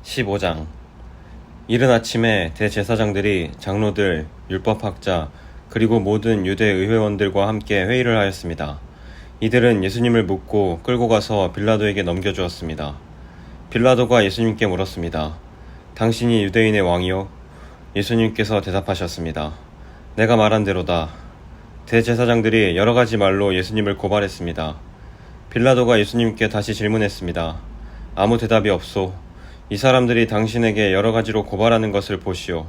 15장. 이른 아침에 대제사장들이 장로들, 율법학자, 그리고 모든 유대 의회원들과 함께 회의를 하였습니다. 이들은 예수님을 묻고 끌고 가서 빌라도에게 넘겨주었습니다. 빌라도가 예수님께 물었습니다. 당신이 유대인의 왕이요? 예수님께서 대답하셨습니다. 내가 말한 대로다. 대제사장들이 여러 가지 말로 예수님을 고발했습니다. 빌라도가 예수님께 다시 질문했습니다. 아무 대답이 없소. 이 사람들이 당신에게 여러 가지로 고발하는 것을 보시오.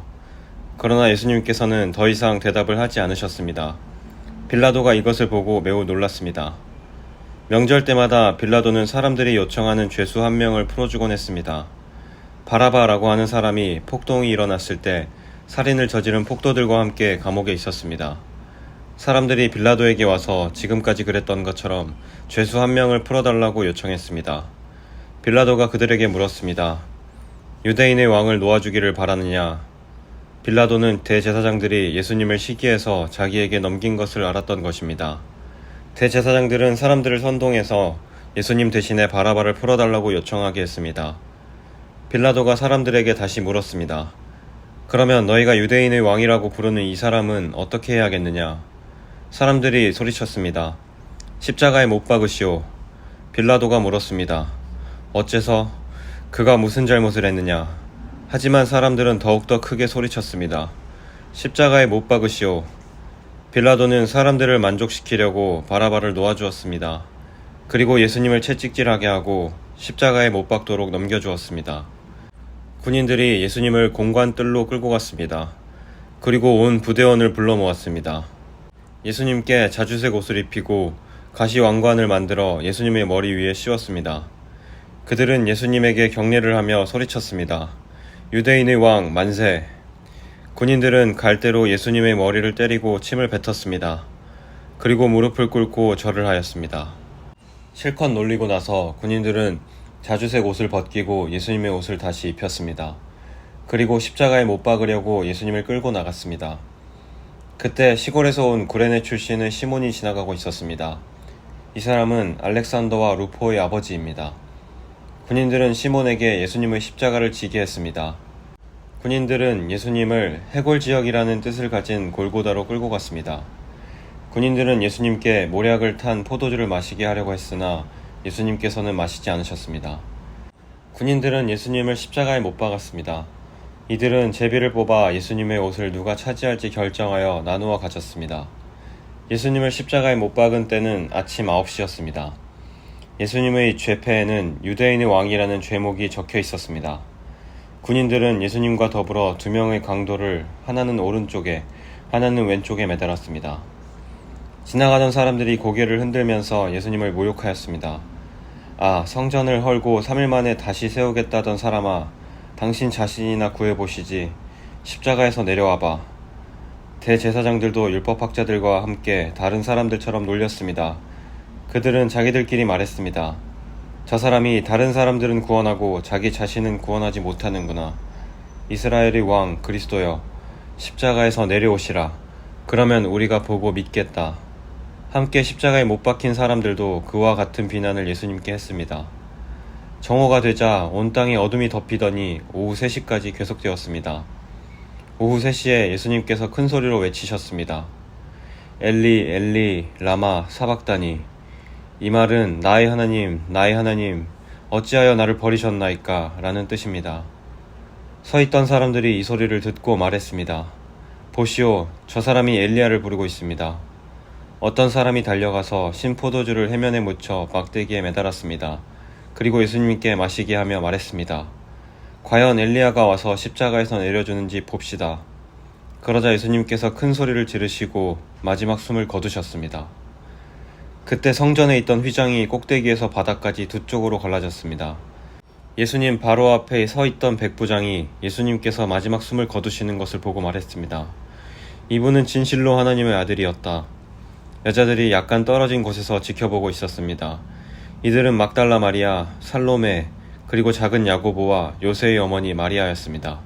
그러나 예수님께서는 더 이상 대답을 하지 않으셨습니다. 빌라도가 이것을 보고 매우 놀랐습니다. 명절 때마다 빌라도는 사람들이 요청하는 죄수 한 명을 풀어주곤 했습니다. 바라바라고 하는 사람이 폭동이 일어났을 때 살인을 저지른 폭도들과 함께 감옥에 있었습니다. 사람들이 빌라도에게 와서 지금까지 그랬던 것처럼 죄수 한 명을 풀어달라고 요청했습니다. 빌라도가 그들에게 물었습니다. 유대인의 왕을 놓아주기를 바라느냐? 빌라도는 대제사장들이 예수님을 시기해서 자기에게 넘긴 것을 알았던 것입니다. 대제사장들은 사람들을 선동해서 예수님 대신에 바라바를 풀어달라고 요청하게 했습니다. 빌라도가 사람들에게 다시 물었습니다. 그러면 너희가 유대인의 왕이라고 부르는 이 사람은 어떻게 해야겠느냐? 사람들이 소리쳤습니다. 십자가에 못 박으시오. 빌라도가 물었습니다. 어째서? 그가 무슨 잘못을 했느냐? 하지만 사람들은 더욱더 크게 소리쳤습니다. 십자가에 못 박으시오. 빌라도는 사람들을 만족시키려고 바라바를 놓아주었습니다. 그리고 예수님을 채찍질하게 하고 십자가에 못 박도록 넘겨주었습니다. 군인들이 예수님을 공관뜰로 끌고 갔습니다. 그리고 온 부대원을 불러 모았습니다. 예수님께 자주색 옷을 입히고 가시 왕관을 만들어 예수님의 머리 위에 씌웠습니다. 그들은 예수님에게 경례를 하며 소리쳤습니다. 유대인의 왕 만세! 군인들은 갈대로 예수님의 머리를 때리고 침을 뱉었습니다. 그리고 무릎을 꿇고 절을 하였습니다. 실컷 놀리고 나서 군인들은 자주색 옷을 벗기고 예수님의 옷을 다시 입혔습니다. 그리고 십자가에 못 박으려고 예수님을 끌고 나갔습니다. 그때 시골에서 온 구레네 출신의 시몬이 지나가고 있었습니다. 이 사람은 알렉산더와 루포의 아버지입니다. 군인들은 시몬에게 예수님의 십자가를 지게 했습니다. 군인들은 예수님을 해골 지역이라는 뜻을 가진 골고다로 끌고 갔습니다. 군인들은 예수님께 모략을 탄 포도주를 마시게 하려고 했으나 예수님께서는 마시지 않으셨습니다. 군인들은 예수님을 십자가에 못 박았습니다. 이들은 제비를 뽑아 예수님의 옷을 누가 차지할지 결정하여 나누어 가졌습니다. 예수님을 십자가에 못 박은 때는 아침 9시였습니다. 예수님의 죄패에는 유대인의 왕이라는 죄목이 적혀 있었습니다. 군인들은 예수님과 더불어 두 명의 강도를 하나는 오른쪽에 하나는 왼쪽에 매달았습니다. 지나가던 사람들이 고개를 흔들면서 예수님을 모욕하였습니다. 아, 성전을 헐고 3일 만에 다시 세우겠다던 사람아, 당신 자신이나 구해보시지. 십자가에서 내려와봐. 대제사장들도 율법학자들과 함께 다른 사람들처럼 놀렸습니다. 그들은 자기들끼리 말했습니다. 저 사람이 다른 사람들은 구원하고 자기 자신은 구원하지 못하는구나. 이스라엘의 왕 그리스도여, 십자가에서 내려오시라. 그러면 우리가 보고 믿겠다. 함께 십자가에 못 박힌 사람들도 그와 같은 비난을 예수님께 했습니다. 정오가 되자 온 땅에 어둠이 덮이더니 오후 3시까지 계속되었습니다. 오후 3시에 예수님께서 큰 소리로 외치셨습니다. 엘리 엘리 라마 사박다니. 이 말은 나의 하나님 어찌하여 나를 버리셨나이까 라는 뜻입니다. 서 있던 사람들이 이 소리를 듣고 말했습니다. 보시오, 저 사람이 엘리야를 부르고 있습니다. 어떤 사람이 달려가서 신 포도주를 해면에 묻혀 막대기에 매달았습니다. 그리고 예수님께 마시게 하며 말했습니다. 과연 엘리야가 와서 십자가에서 내려주는지 봅시다. 그러자 예수님께서 큰 소리를 지르시고 마지막 숨을 거두셨습니다. 그때 성전에 있던 휘장이 꼭대기에서 바닥까지 두 쪽으로 갈라졌습니다. 예수님 바로 앞에 서 있던 백부장이 예수님께서 마지막 숨을 거두시는 것을 보고 말했습니다. 이분은 진실로 하나님의 아들이었다. 여자들이 약간 떨어진 곳에서 지켜보고 있었습니다. 이들은 막달라 마리아, 살로메, 그리고 작은 야고보와 요새의 어머니 마리아였습니다.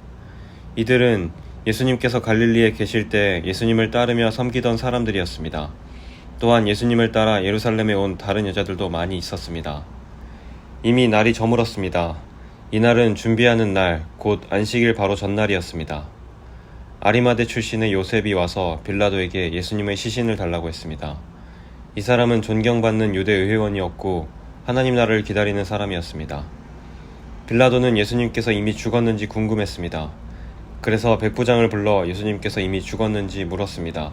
이들은 예수님께서 갈릴리에 계실 때 예수님을 따르며 섬기던 사람들이었습니다. 또한 예수님을 따라 예루살렘에 온 다른 여자들도 많이 있었습니다. 이미 날이 저물었습니다. 이날은 준비하는 날, 곧 안식일 바로 전날이었습니다. 아리마대 출신의 요셉이 와서 빌라도에게 예수님의 시신을 달라고 했습니다. 이 사람은 존경받는 유대 의회원이었고 하나님 나라를 기다리는 사람이었습니다. 빌라도는 예수님께서 이미 죽었는지 궁금했습니다. 그래서 백부장을 불러 예수님께서 이미 죽었는지 물었습니다.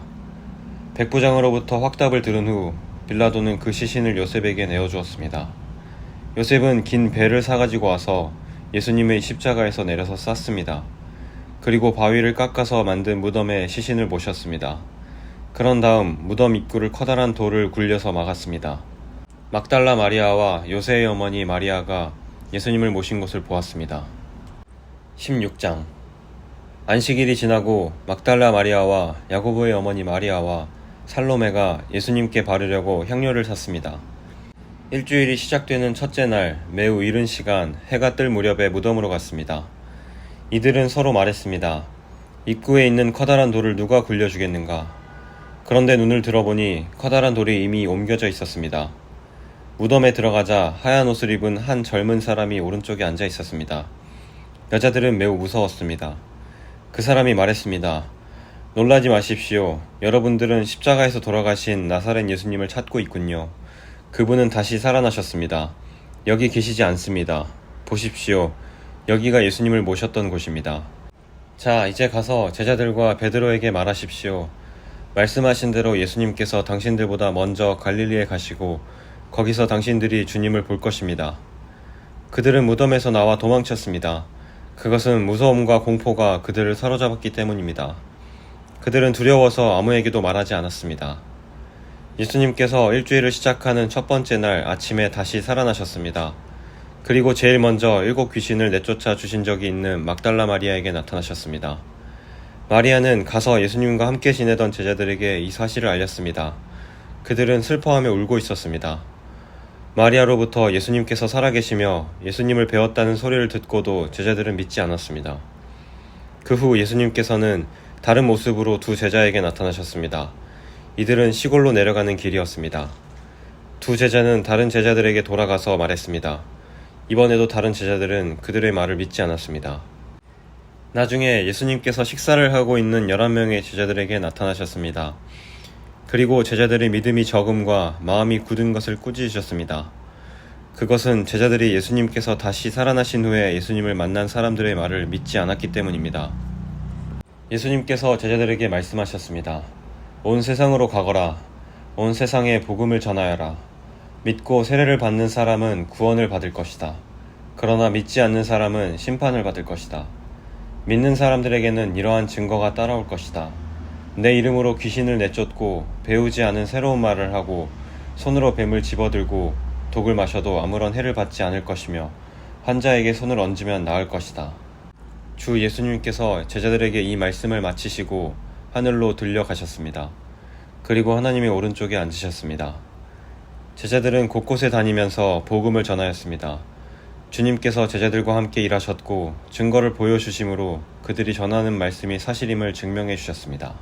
백부장으로부터 확답을 들은 후 빌라도는 그 시신을 요셉에게 내어주었습니다. 요셉은 긴 배를 사가지고 와서 예수님의 십자가에서 내려서 쌌습니다. 그리고 바위를 깎아서 만든 무덤에 시신을 모셨습니다. 그런 다음 무덤 입구를 커다란 돌을 굴려서 막았습니다. 막달라 마리아와 요새의 어머니 마리아가 예수님을 모신 것을 보았습니다. 16장. 안식일이 지나고 막달라 마리아와 야고보의 어머니 마리아와 살로메가 예수님께 바르려고 향료를 샀습니다. 일주일이 시작되는 첫째 날 매우 이른 시간 해가 뜰 무렵에 무덤으로 갔습니다. 이들은 서로 말했습니다. 입구에 있는 커다란 돌을 누가 굴려주겠는가? 그런데 눈을 들어보니 커다란 돌이 이미 옮겨져 있었습니다. 무덤에 들어가자 하얀 옷을 입은 한 젊은 사람이 오른쪽에 앉아 있었습니다. 여자들은 매우 무서웠습니다. 그 사람이 말했습니다. 놀라지 마십시오. 여러분들은 십자가에서 돌아가신 나사렛 예수님을 찾고 있군요. 그분은 다시 살아나셨습니다. 여기 계시지 않습니다. 보십시오. 여기가 예수님을 모셨던 곳입니다. 자, 이제 가서 제자들과 베드로에게 말하십시오. 말씀하신 대로 예수님께서 당신들보다 먼저 갈릴리에 가시고 거기서 당신들이 주님을 볼 것입니다. 그들은 무덤에서 나와 도망쳤습니다. 그것은 무서움과 공포가 그들을 사로잡았기 때문입니다. 그들은 두려워서 아무에게도 말하지 않았습니다. 예수님께서 일주일을 시작하는 첫 번째 날 아침에 다시 살아나셨습니다. 그리고 제일 먼저 7 귀신을 내쫓아 주신 적이 있는 막달라 마리아에게 나타나셨습니다. 마리아는 가서 예수님과 함께 지내던 제자들에게 이 사실을 알렸습니다. 그들은 슬퍼하며 울고 있었습니다. 마리아로부터 예수님께서 살아계시며 예수님을 배웠다는 소리를 듣고도 제자들은 믿지 않았습니다. 그 후 예수님께서는 다른 모습으로 두 제자에게 나타나셨습니다. 이들은 시골로 내려가는 길이었습니다. 두 제자는 다른 제자들에게 돌아가서 말했습니다. 이번에도 다른 제자들은 그들의 말을 믿지 않았습니다. 나중에 예수님께서 식사를 하고 있는 11명의 제자들에게 나타나셨습니다. 그리고 제자들의 믿음이 적음과 마음이 굳은 것을 꾸짖으셨습니다. 그것은 제자들이 예수님께서 다시 살아나신 후에 예수님을 만난 사람들의 말을 믿지 않았기 때문입니다. 예수님께서 제자들에게 말씀하셨습니다. 온 세상으로 가거라. 온 세상에 복음을 전하여라. 믿고 세례를 받는 사람은 구원을 받을 것이다. 그러나 믿지 않는 사람은 심판을 받을 것이다. 믿는 사람들에게는 이러한 증거가 따라올 것이다. 내 이름으로 귀신을 내쫓고 배우지 않은 새로운 말을 하고 손으로 뱀을 집어들고 독을 마셔도 아무런 해를 받지 않을 것이며 환자에게 손을 얹으면 나을 것이다. 주 예수님께서 제자들에게 이 말씀을 마치시고 하늘로 들려가셨습니다. 그리고 하나님의 오른쪽에 앉으셨습니다. 제자들은 곳곳에 다니면서 복음을 전하였습니다. 주님께서 제자들과 함께 일하셨고 증거를 보여주심으로 그들이 전하는 말씀이 사실임을 증명해 주셨습니다.